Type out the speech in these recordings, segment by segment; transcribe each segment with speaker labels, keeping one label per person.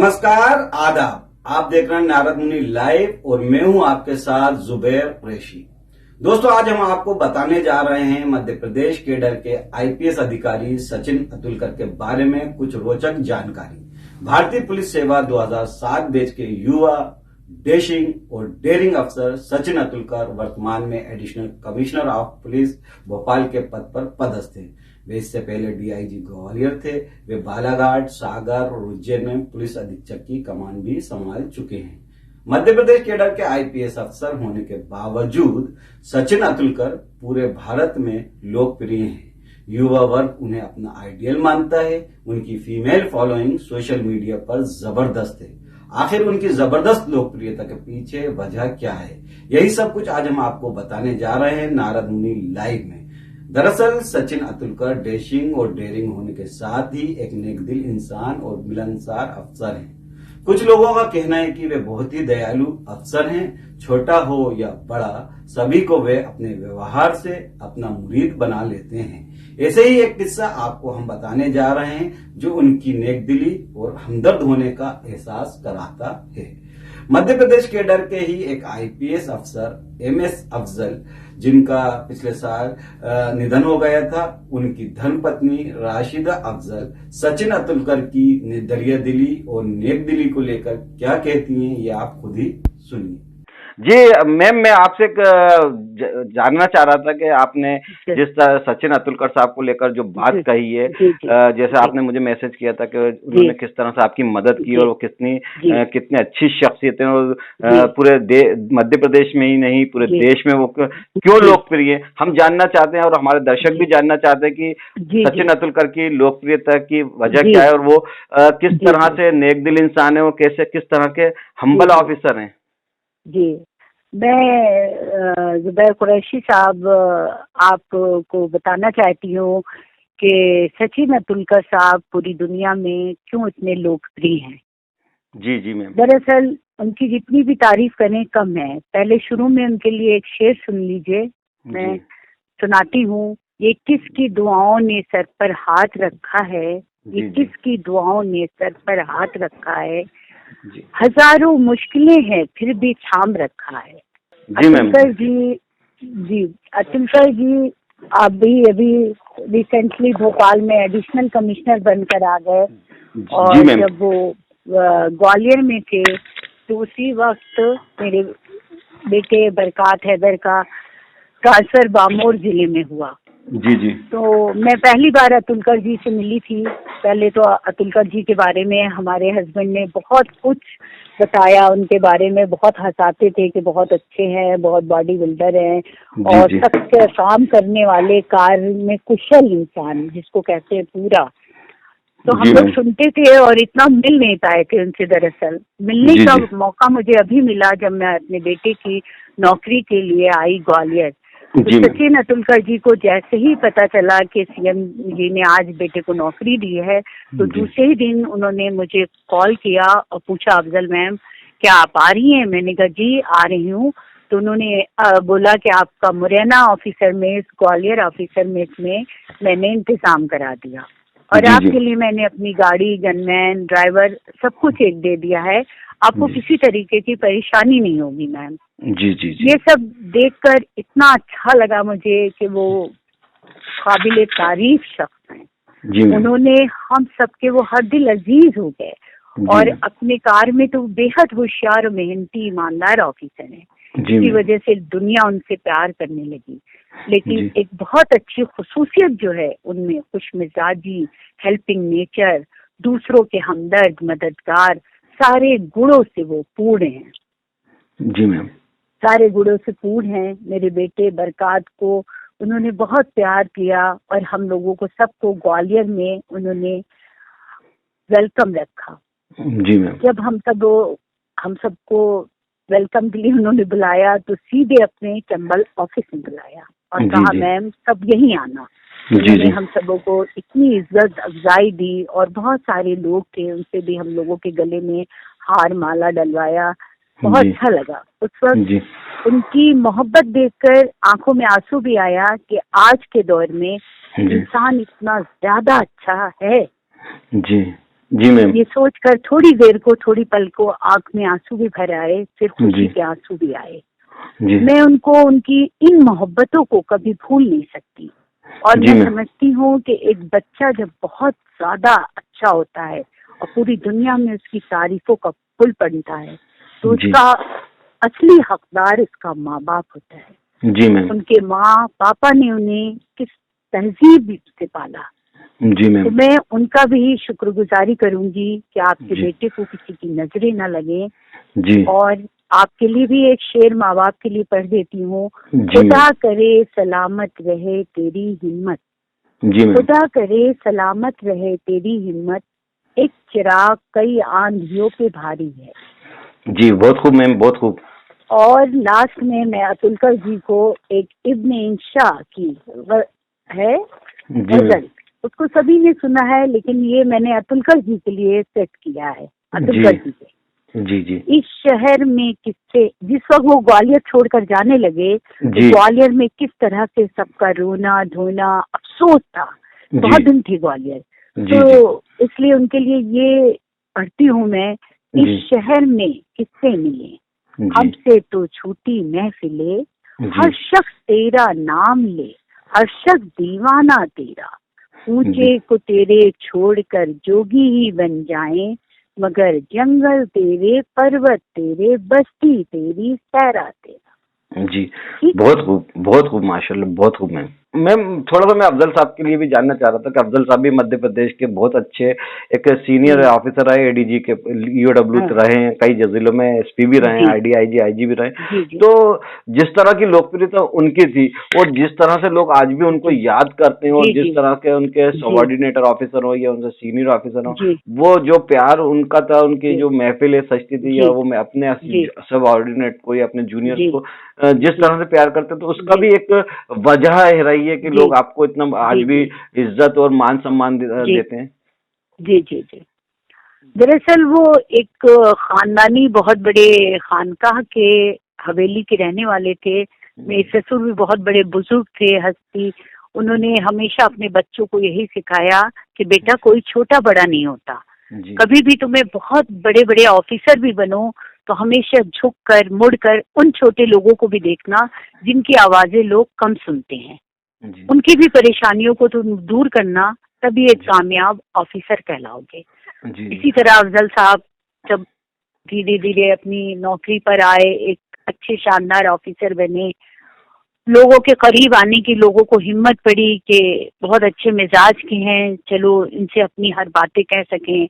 Speaker 1: नमस्कार, आदाब। आप देख रहे हैं नारद मुनि लाइव और मैं हूं आपके साथ जुबैर कुरैशी। दोस्तों, आज हम आपको बताने जा रहे हैं मध्य प्रदेश केडर के आईपीएस अधिकारी सचिन अतुलकर के बारे में कुछ रोचक जानकारी। भारतीय पुलिस सेवा 2007 बैच के युवा डैशिंग और डेयरिंग अफसर सचिन अतुलकर वर्तमान में additional commissioner of police Bhopal के पद पर पदस्थ हैं। वे इससे पहले डीआईजी ग्वालियर थे। वे बालाघाट, सागर और उज्जैन में पुलिस अधीक्षक की कमान भी संभाल चुके हैं। मध्य प्रदेश केडर के आईपीएस अफसर होने के बावजूद सचिन अतुलकर पूरे भारत में लोकप्रिय हैं। युवा वर्ग उन्हें अपना आइडियल मानता है। उनकी फीमेल फॉलोइंग सोशल मीडिया पर जबरदस्त है। आखिर उनकी जबरदस्त लोकप्रियता के पीछे वजह क्या है, यही सब कुछ आज हम आपको बताने जा रहे हैं नारद मुनि लाइव में। दरअसल सचिन अतुलकर डैशिंग और डेयरिंग होने के साथ ही एक नेकदिल इंसान और मिलनसार अफसर हैं। कुछ लोगों का कहना है कि वे बहुत ही दयालु अफसर हैं। छोटा हो या बड़ा, सभी को वे अपने व्यवहार से अपना मुरीद बना लेते हैं। ऐसे ही एक किस्सा आपको हम बताने जा रहे हैं जो उनकी नेकदिली और हमदर्द होने का एहसास कराता है। मध्य प्रदेश केडर के ही एक आईपीएस अफसर एमएस अफजल, जिनका पिछले साल निधन हो गया था, उनकी धर्मपत्नी राशिदा अफजल सचिन अतुलकर की दरियादिली और नेकदिली को लेकर क्या कहती हैं, ये आप खुद ही सुनिए।
Speaker 2: जी मैम, मैं आपसे जानना चाह रहा था कि आपने जिस तरह सचिन अतुलकर साहब को लेकर जो बात कही है, जैसे आपने मुझे मैसेज किया था कि उन्होंने किस तरह से आपकी मदद की और वो कितनी अच्छी शख्सियत है और पूरे मध्य प्रदेश में ही नहीं पूरे देश में वो क्यों लोकप्रिय है, हम जानना चाहते हैं और हमारे दर्शक भी जानना चाहते हैं कि सचिन अतुलकर की लोकप्रियता की वजह क्या है और वो किस तरह से नेकदिल इंसान है और कैसे किस तरह के हम्बल ऑफिसर हैं।
Speaker 3: जी, मैं जुबैर कुरैशी साहब आपको बताना चाहती हूँ कि सचिन अतुलकर साहब पूरी दुनिया में क्यों इतने लोकप्रिय हैं।
Speaker 2: जी जी मैम।
Speaker 3: दरअसल उनकी जितनी भी तारीफ करें कम है। पहले शुरू में उनके लिए एक शेर सुन लीजिए, मैं सुनाती हूँ। ये किसकी दुआओं ने सर पर हाथ रखा है, ये किसकी दुआओं ने सर पर हाथ रखा है, हजारों मुश्किलें हैं फिर भी थाम रखा है। अतुलकर जी अभी रिसेंटली भोपाल में एडिशनल कमिश्नर बनकर आ गए और जब वो ग्वालियर में थे तो उसी वक्त मेरे बेटे बरकात हैदर का ट्रांसफर बामोर जिले में हुआ।
Speaker 2: जी।
Speaker 3: तो मैं पहली बार अतुलकर जी से मिली थी। पहले तो अतुलकर जी के बारे में हमारे हस्बैंड ने बहुत कुछ बताया, उनके बारे में बहुत हंसाते थे कि बहुत अच्छे हैं, बहुत बॉडी बिल्डर हैं और सबसे काम करने वाले, कार्य में कुशल इंसान जिसको कहते हैं पूरा। तो हम लोग सुनते थे और इतना मिल नहीं पाए थे उनसे। दरअसल मिलने का मौका मुझे अभी मिला जब मैं अपने बेटे की नौकरी के लिए आई ग्वालियर। तो सचिन अतुलकर जी को जैसे ही पता चला कि सीएम जी ने आज बेटे को नौकरी दी है, तो दूसरे ही दिन उन्होंने मुझे कॉल किया और पूछा, अफजल मैम क्या आप आ रही हैं? मैंने कहा जी आ रही हूँ। तो उन्होंने बोला कि आपका मुरैना ऑफिसर में, ग्वालियर ऑफिसर में मैंने इंतजाम करा दिया और आपके लिए मैंने अपनी गाड़ी, गनमैन, ड्राइवर सब कुछ एक दे दिया है। आपको किसी तरीके की परेशानी नहीं होगी मैम।
Speaker 2: जी।
Speaker 3: ये सब देखकर इतना अच्छा लगा मुझे कि वो काबिले तारीफ शख्स हैं। उन्होंने हम सबके वो हर दिल अजीज हो गए और अपने कार्य में तो बेहद होशियार, मेहनती, ईमानदार ऑफिसर हैं। इसी वजह से दुनिया उनसे प्यार करने लगी। लेकिन एक बहुत अच्छी खुसूसियत जो है उनमें खुशमिजाजी, हेल्पिंग नेचर, दूसरों के हमदर्द, मददगार, सारे गुणों से वो पूर्ण हैं।
Speaker 2: जी मैम।
Speaker 3: सारे गुणों से पूर्ण हैं। मेरे बेटे बरकात को उन्होंने बहुत प्यार किया और हम लोगों को सबको ग्वालियर में उन्होंने वेलकम रखा।
Speaker 2: जी मैम।
Speaker 3: जब हम सबको वेलकम के लिए उन्होंने बुलाया तो सीधे अपने चंबल ऑफिस में बुलाया और कहा मैम सब यहीं आना। उन्होंने हम सबों को इतनी इज्जत अफजाई दी और बहुत सारे लोग थे, उनसे भी हम लोगों के गले में हार माला डलवाया। बहुत अच्छा लगा उस वक्त। उनकी मोहब्बत देखकर आंखों में आंसू भी आया कि आज के दौर में इंसान इतना ज्यादा अच्छा है।
Speaker 2: जी मैम।
Speaker 3: ये सोचकर थोड़ी देर को, थोड़ी पल को आंख में आंसू भी भर आए, फिर खुशी के आंसू भी आए।
Speaker 2: जी
Speaker 3: मैं उनको, उनकी इन मोहब्बतों को कभी भूल नहीं सकती। और
Speaker 2: जी
Speaker 3: मैं
Speaker 2: मैम।
Speaker 3: समझती हूँ कि एक बच्चा जब बहुत ज्यादा अच्छा होता है और पूरी दुनिया में उसकी तारीफों का पुल बनता है, तो
Speaker 2: जी
Speaker 3: उसका असली हकदार उसका माँ बाप होता है।
Speaker 2: जी मैम।
Speaker 3: उनके माँ पापा ने उन्हें किस तहजीब से पाला।
Speaker 2: जी
Speaker 3: तो
Speaker 2: मैम।
Speaker 3: मैं उनका भी शुक्रगुजारी करूंगी कि आपके
Speaker 2: जी
Speaker 3: बेटे को किसी की नजरें न लगे।
Speaker 2: जी
Speaker 3: और आपके लिए भी एक शेर माँ बाप के लिए पढ़ देती हूँ।
Speaker 2: जी
Speaker 3: खुदा
Speaker 2: मैम।
Speaker 3: करे सलामत रहे तेरी हिम्मत,
Speaker 2: जी मैम।
Speaker 3: खुदा करे सलामत रहे तेरी हिम्मत, एक चिराग कई आंधियों पे भारी है।
Speaker 2: जी बहुत खूब मैम, बहुत खूब।
Speaker 3: और लास्ट में मैं अतुलकर जी को एक इब्न इंशा की है
Speaker 2: जी मैम।
Speaker 3: गजल, उसको सभी ने सुना है, लेकिन ये मैंने अतुलकर जी के लिए सेट किया है। अतुलकर जी के
Speaker 2: जी जी
Speaker 3: इस शहर में किससे, जिस वक्त वो ग्वालियर छोड़कर जाने लगे, तो
Speaker 2: जी
Speaker 3: ग्वालियर में किस तरह से सबका रोना धोना अफसोस था। बहुत
Speaker 2: जी
Speaker 3: दिन थी ग्वालियर,
Speaker 2: जी
Speaker 3: तो इसलिए उनके लिए ये पढ़ती हूँ मैं।
Speaker 2: जी
Speaker 3: इस शहर में किससे मिले,
Speaker 2: जी
Speaker 3: हमसे तो छूटी महफिले,
Speaker 2: जी
Speaker 3: हर शख्स तेरा नाम ले, हर शख्स दीवाना तेरा, ऊंचे को तेरे छोड़कर जोगी ही बन जाएं, मगर जंगल तेरे, पर्वत तेरे, बस्ती तेरी, सहरा तेरा।
Speaker 2: जी
Speaker 3: ठीक।
Speaker 2: बहुत खूब माशाल्लाह, बहुत खूब मैम। मैम थोड़ा सा मैं अफजल साहब के लिए भी जानना चाह रहा था कि अफजल साहब भी मध्य प्रदेश के बहुत अच्छे एक सीनियर
Speaker 3: जी
Speaker 2: ऑफिसर रहे, एडीजी के, ईओडब्ल्यू
Speaker 3: हाँ,
Speaker 2: रहे हैं, कई जिलों में एसपी भी रहे हैं,
Speaker 3: जी
Speaker 2: आईडीआईजी आईजी भी रहे।
Speaker 3: जी जी
Speaker 2: तो जिस तरह की लोकप्रियता उनकी थी और जिस तरह से लोग आज भी उनको
Speaker 3: जी
Speaker 2: याद करते हैं, और
Speaker 3: जी
Speaker 2: जिस
Speaker 3: जी
Speaker 2: तरह के उनके
Speaker 3: जी
Speaker 2: सबऑर्डिनेटर ऑफिसर हो या उनसे सीनियर ऑफिसर हो,
Speaker 3: जी
Speaker 2: वो जो प्यार उनका था, उनकी
Speaker 3: जी
Speaker 2: जो महफिलें सजती थी, या
Speaker 3: जी
Speaker 2: वो मैं अपने
Speaker 3: जी
Speaker 2: सबऑर्डिनेट को या अपने जूनियर्स
Speaker 3: जी
Speaker 2: को जिस
Speaker 3: जी
Speaker 2: तरह से प्यार करते हैं, तो उसका
Speaker 3: जी
Speaker 2: भी एक वजह है रही है कि
Speaker 3: जी
Speaker 2: लोग आपको इतना आज
Speaker 3: जी
Speaker 2: भी
Speaker 3: जी
Speaker 2: इज्जत और मान सम्मान
Speaker 3: जी
Speaker 2: देते हैं।
Speaker 3: जी जी जी। दरअसल वो एक खानदानी बहुत बड़े खानकाह के हवेली के रहने वाले थे। मेरे ससुर भी बहुत बड़े बुजुर्ग थे, हस्ती। उन्होंने हमेशा अपने बच्चों को यही सिखाया कि बेटा कोई छोटा बड़ा नहीं होता,
Speaker 2: जी
Speaker 3: कभी भी तुम्हें बहुत बड़े बड़े ऑफिसर भी बनो तो हमेशा झुक कर मुड़ कर उन छोटे लोगों को भी देखना जिनकी आवाजें लोग कम सुनते हैं,
Speaker 2: जी
Speaker 3: उनकी भी परेशानियों को तुम दूर करना, तभी एक कामयाब ऑफिसर कहलाओगे।
Speaker 2: जी
Speaker 3: इसी तरह अफजल साहब जब धीरे धीरे अपनी नौकरी पर आए, एक अच्छे शानदार ऑफिसर बने, लोगों के करीब आने की लोगों को हिम्मत पड़ी कि बहुत अच्छे मिजाज के हैं, चलो इनसे अपनी हर बातें कह सकें।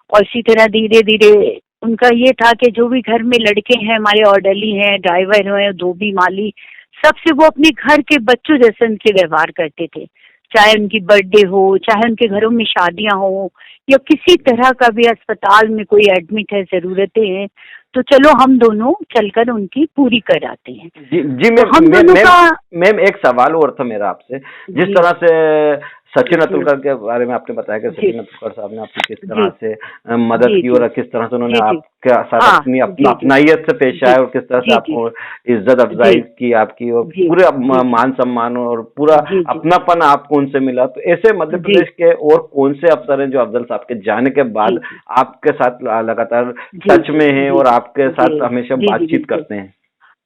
Speaker 3: और इसी तरह धीरे धीरे उनका ये था कि जो भी घर में लड़के हैं, हमारे ऑर्डरली हैं, ड्राइवर हैं, धोबी माली, सबसे वो अपने घर के बच्चों जैसे उनसे व्यवहार करते थे। चाहे उनकी बर्थडे हो, चाहे उनके घरों में शादियां हो, या किसी तरह का भी अस्पताल में कोई एडमिट है, जरूरतें हैं, तो चलो हम दोनों चलकर उनकी पूरी कर आते हैं।
Speaker 2: जी जी
Speaker 3: तो हम दोनों का
Speaker 2: मैम एक सवाल और था मेरा आपसे। जिस
Speaker 3: जी
Speaker 2: तरह से सचिन
Speaker 3: जी
Speaker 2: अतुलकर के बारे में आपने बताया कि
Speaker 3: जी
Speaker 2: सचिन अतुलकर साहब ने आपकी किस
Speaker 3: जी
Speaker 2: तरह से मदद
Speaker 3: जी
Speaker 2: की,
Speaker 3: जी
Speaker 2: और किस तरह से उन्होंने
Speaker 3: जी जी
Speaker 2: आपके साथ
Speaker 3: हाँ
Speaker 2: अपनी
Speaker 3: जी जी
Speaker 2: अपनाइयत से पेश
Speaker 3: जी
Speaker 2: आए, और किस तरह से
Speaker 3: जी जी
Speaker 2: आपको इज्जत
Speaker 3: जी
Speaker 2: अफजाई की आपकी, और
Speaker 3: जी
Speaker 2: पूरे
Speaker 3: जी जी
Speaker 2: मान सम्मान और पूरा
Speaker 3: जी जी
Speaker 2: अपनापन आपको उनसे मिला। तो ऐसे मध्य
Speaker 3: जी
Speaker 2: प्रदेश के और कौन से अफसर हैं जो अफजल साहब के जाने के
Speaker 3: जी
Speaker 2: बाद आपके साथ लगातार
Speaker 3: जी
Speaker 2: टच में हैं
Speaker 3: जी
Speaker 2: और आपके
Speaker 3: जी
Speaker 2: साथ हमेशा
Speaker 3: जी जी
Speaker 2: बातचीत
Speaker 3: बिल्कुल।
Speaker 2: करते हैं?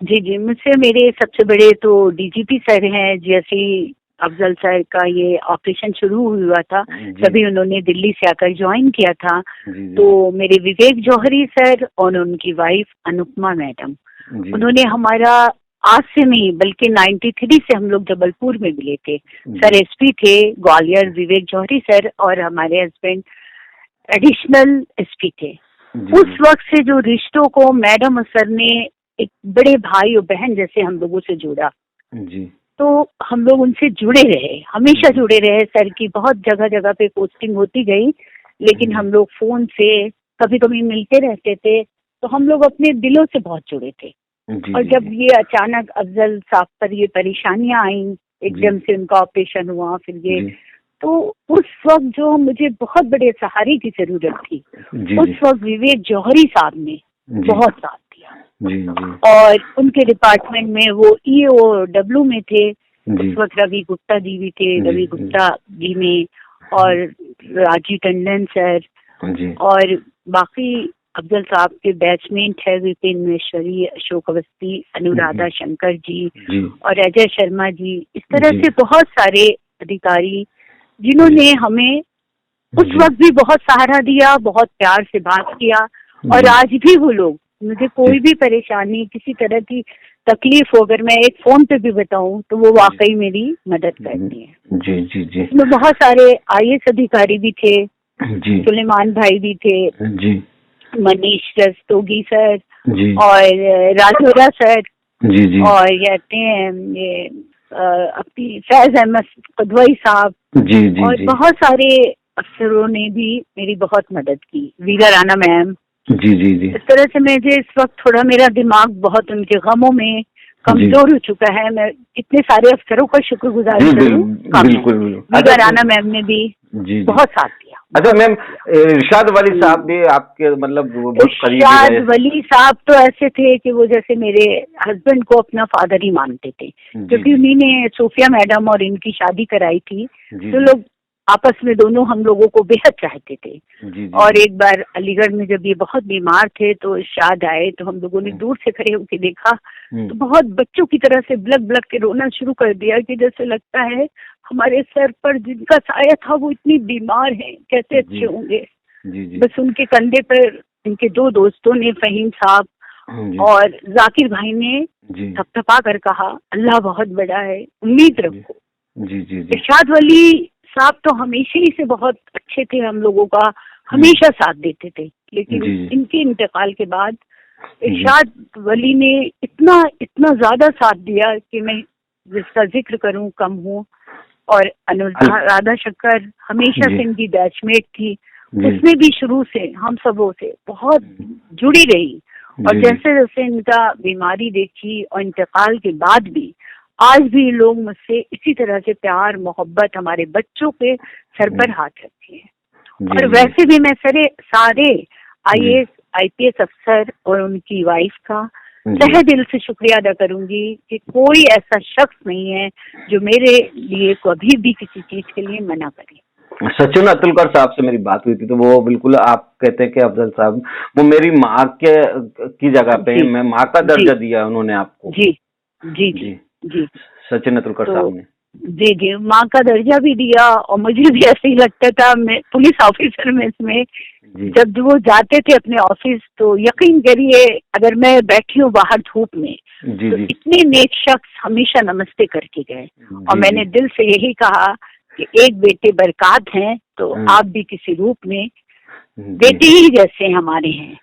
Speaker 3: जी जी, मुझसे मेरे सबसे बड़े तो डीजीपी सर हैं। जैसे ही अफजल सर का ये ऑपरेशन शुरू हुआ था,
Speaker 2: जी
Speaker 3: तभी उन्होंने दिल्ली से आकर ज्वाइन किया था।
Speaker 2: जी जी
Speaker 3: तो मेरे विवेक जौहरी सर और उनकी वाइफ अनुपमा मैडम,
Speaker 2: जी
Speaker 3: उन्होंने हमारा आज से नहीं बल्कि 93 से हम लोग जबलपुर में मिले थे। सर
Speaker 2: जी
Speaker 3: एसपी थे ग्वालियर, विवेक जौहरी सर, और हमारे हस्बैंड एडिशनल एसपी थे।
Speaker 2: जी
Speaker 3: उस वक्त से जो रिश्तों को मैडम और सर ने एक बड़े भाई और बहन जैसे हम लोगों से जोड़ा,
Speaker 2: जी
Speaker 3: तो हम लोग उनसे जुड़े रहे, हमेशा जुड़े रहे। सर की बहुत जगह जगह पे पोस्टिंग होती गई, लेकिन हम लोग फोन से कभी कभी मिलते रहते थे, तो हम लोग अपने दिलों से बहुत जुड़े थे।
Speaker 2: जी
Speaker 3: और
Speaker 2: जी
Speaker 3: जब ये अचानक अफजल साहब पर ये परेशानियां आई, एकदम से उनका ऑपरेशन हुआ, फिर ये,
Speaker 2: जी
Speaker 3: तो उस वक्त जो मुझे बहुत बड़े सहारे की जरूरत थी,
Speaker 2: जी
Speaker 3: उस वक्त विवेक जौहरी साहब ने
Speaker 2: जी
Speaker 3: बहुत साथ दिया।
Speaker 2: जी जी
Speaker 3: और उनके डिपार्टमेंट में वो ईओडब्ल्यू में थे,
Speaker 2: जी
Speaker 3: उस वक्त रवि गुप्ता जी भी थे,
Speaker 2: जी
Speaker 3: रवि गुप्ता जी में, और राजीव टंडन सर,
Speaker 2: जी
Speaker 3: और बाकी अफजल साहब के बैचमेट है विपिन महेश्वरी, अशोक अवस्थी, अनुराधा शंकर जी और अजय शर्मा जी। इस तरह से बहुत सारे अधिकारी जिन्होंने हमें उस वक्त भी बहुत सहारा दिया, बहुत प्यार से बात किया। और आज भी वो लोग, मुझे कोई भी परेशानी, किसी तरह की तकलीफ हो, अगर मैं एक फोन पे भी बताऊं तो वो वाकई मेरी मदद करती है।
Speaker 2: जी जी जी।
Speaker 3: इसमें बहुत सारे IAS अधिकारी भी थे
Speaker 2: जी,
Speaker 3: सुलेमान भाई भी थे
Speaker 2: जी
Speaker 3: मनीष रस्तोगी सर
Speaker 2: जी
Speaker 3: और राजोरा सर
Speaker 2: जी जी
Speaker 3: और कहते हैं ये अपनी फैज अहमद कदवई साहब
Speaker 2: जी जी
Speaker 3: और
Speaker 2: जी
Speaker 3: बहुत सारे अफसरों ने भी मेरी बहुत मदद की, वीरा राणा मैम।
Speaker 2: जी जी जी
Speaker 3: इस तरह से मुझे इस वक्त थोड़ा मेरा दिमाग बहुत उनके गमों में कमजोर हो चुका है। मैं इतने सारे अफसरों का शुक्रगुजार
Speaker 2: जी,
Speaker 3: करूं,
Speaker 2: बिल्कुल
Speaker 3: वीरा राणा मैम ने भी
Speaker 2: जी
Speaker 3: बहुत साथ दिया।
Speaker 2: अच्छा मैम, इरशाद वली साहब भी आपके मतलब बहुत करीबी
Speaker 3: इरशाद
Speaker 2: रहे।
Speaker 3: वली साहब तो ऐसे थे कि वो जैसे मेरे हस्बैंड को अपना फादर ही मानते थे, क्योंकि उन्हीं ने सोफिया मैडम और इनकी शादी कराई थी। तो लोग आपस में दोनों हम लोगों को बेहद चाहते थे। और एक बार अलीगढ़ में जब ये बहुत बीमार थे तो इरशाद आए तो हम लोगों ने दूर से खड़े होकर देखा तो बहुत बच्चों की तरह से ब्लक ब्लक के रोना शुरू कर दिया कि जैसे लगता है हमारे सर पर जिनका साया था वो इतनी बीमार हैं, कैसे अच्छे होंगे। बस उनके कंधे पर इनके दो दोस्तों ने, फहीम साहब और जाकिर भाई ने थपथपा कर कहा, अल्लाह बहुत बड़ा है, उम्मीद रखो। इरशाद वली साहब तो हमेशा ही से बहुत अच्छे थे, हम लोगों का हमेशा साथ देते थे। लेकिन इनके इंतकाल के बाद इरशाद वली ने इतना इतना ज्यादा साथ दिया कि मैं जिसका जिक्र करूं कम हो। और अनुराधा शंकर हमेशा से इनकी बैचमेट थी, उसने भी शुरू से हम सबों से बहुत जुड़ी रही। और जैसे जैसे इनका बीमारी देखी और इंतकाल के बाद भी आज भी लोग मुझसे इसी तरह से प्यार मोहब्बत, हमारे बच्चों के सर पर हाथ रखे हैं। और वैसे भी मैं सारे IAS IPS अफसर और उनकी वाइफ का तहे दिल से शुक्रिया अदा करूंगी कि कोई ऐसा शख्स नहीं है जो मेरे लिए कभी भी किसी चीज के लिए मना करे।
Speaker 2: सचिन अतुलकर साहब से मेरी बात हुई थी तो वो बिल्कुल आप कहते हैं कि अफजल साहब वो मेरी माँ के की जगह पे मैं माँ का दर्जा दिया उन्होंने आपको।
Speaker 3: जी जी जी जी
Speaker 2: सचिन अतुलकर साहब ने
Speaker 3: जी जी माँ का दर्जा भी दिया। और मुझे भी ऐसे ही लगता था, मैं पुलिस ऑफिसर में इसमें जब वो जाते थे अपने ऑफिस तो यकीन करिए अगर मैं बैठी हूँ बाहर धूप में तो इतने नेक शख्स हमेशा नमस्ते करके गए। और मैंने दिल से यही कहा कि एक बेटे बरकत हैं तो आप भी किसी रूप में बेटे ही जैसे हमारे हैं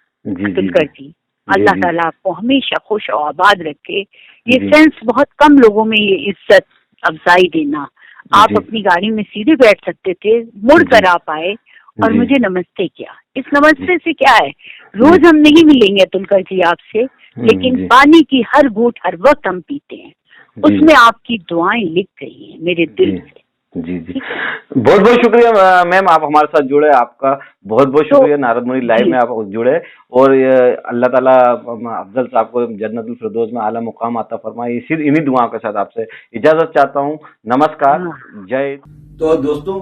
Speaker 3: अतुलकर जी। अल्लाह ताला आपको हमेशा खुश और आबाद रखे। ये सेंस बहुत कम लोगों में, ये इज्जत अफजाई देना। आप अपनी गाड़ी में सीधे बैठ सकते थे, मुड़ कर आप आए और मुझे नमस्ते किया। इस नमस्ते से क्या है, रोज हम नहीं मिलेंगे अतुलकर जी आपसे, लेकिन पानी की हर घूंट हर वक्त हम पीते हैं, उसमें आपकी दुआएं लिख गई हैं मेरे दिल से।
Speaker 2: जी जी बहुत बहुत शुक्रिया मैम, आप हमारे साथ जुड़े, आपका बहुत बहुत शुक्रिया। नारद मुनि लाइव में आप जुड़े और अल्लाह ताला अफजल साहब को जन्नतुल फिरदौस में आला मुकाम आता फरमाए। इन्हीं दुआओं के साथ आपसे इजाजत चाहता हूँ। नमस्कार, जय।
Speaker 1: तो दोस्तों,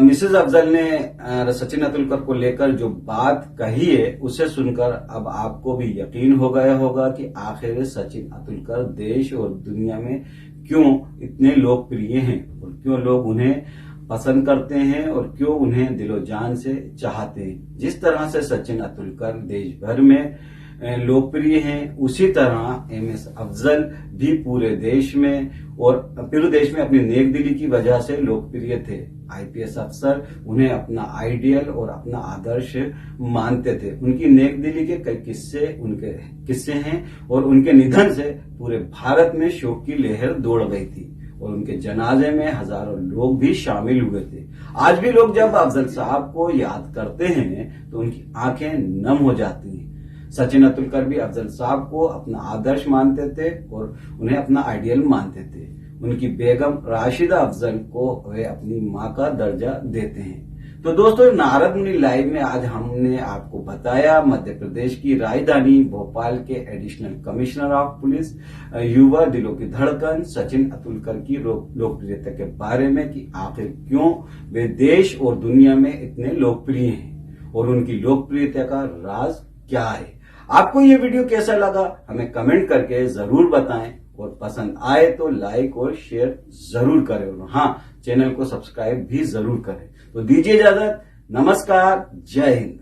Speaker 1: मिसेज अफजल ने सचिन अतुलकर को लेकर जो बात कही है उसे सुनकर अब आपको भी यकीन हो गया होगा कि आखिर सचिन अतुलकर देश और दुनिया में क्यों इतने लोकप्रिय हैं और क्यों लोग उन्हें पसंद करते हैं और क्यों उन्हें दिलो जान से चाहते हैं। जिस तरह से सचिन अतुलकर देश भर में लोकप्रिय हैं, उसी तरह MS अफजल भी पूरे देश में अपनी नेकदिली की वजह से लोकप्रिय थे। IPS अफसर उन्हें अपना आइडियल और अपना आदर्श मानते थे। उनकी नेकदिली के कई किस्से हैं और उनके निधन से पूरे भारत में शोक की लहर दौड़ गई थी और उनके जनाजे में हजारों लोग भी शामिल हुए थे। आज भी लोग जब अफजल साहब को याद करते हैं तो उनकी आंखें नम हो जाती हैं। सचिन अतुलकर भी अफजल साहब को अपना आदर्श मानते थे और उन्हें अपना आइडियल मानते थे। उनकी बेगम राशिदा अफजल को वे अपनी माँ का दर्जा देते हैं। तो दोस्तों, नारद मुनि लाइव में आज हमने आपको बताया मध्य प्रदेश की राजधानी भोपाल के एडिशनल कमिश्नर ऑफ पुलिस, युवा दिलों की धड़कन सचिन अतुलकर की लोकप्रियता के बारे में कि आखिर क्यों वे देश और दुनिया में इतने लोकप्रिय हैं और उनकी लोकप्रियता का राज क्या है। आपको ये वीडियो कैसा लगा हमें कमेंट करके जरूर बताएं और पसंद आए तो लाइक और शेयर जरूर करें और हाँ, चैनल को सब्सक्राइब भी जरूर करें। तो दीजिए इजाजत, नमस्कार, जय हिंद।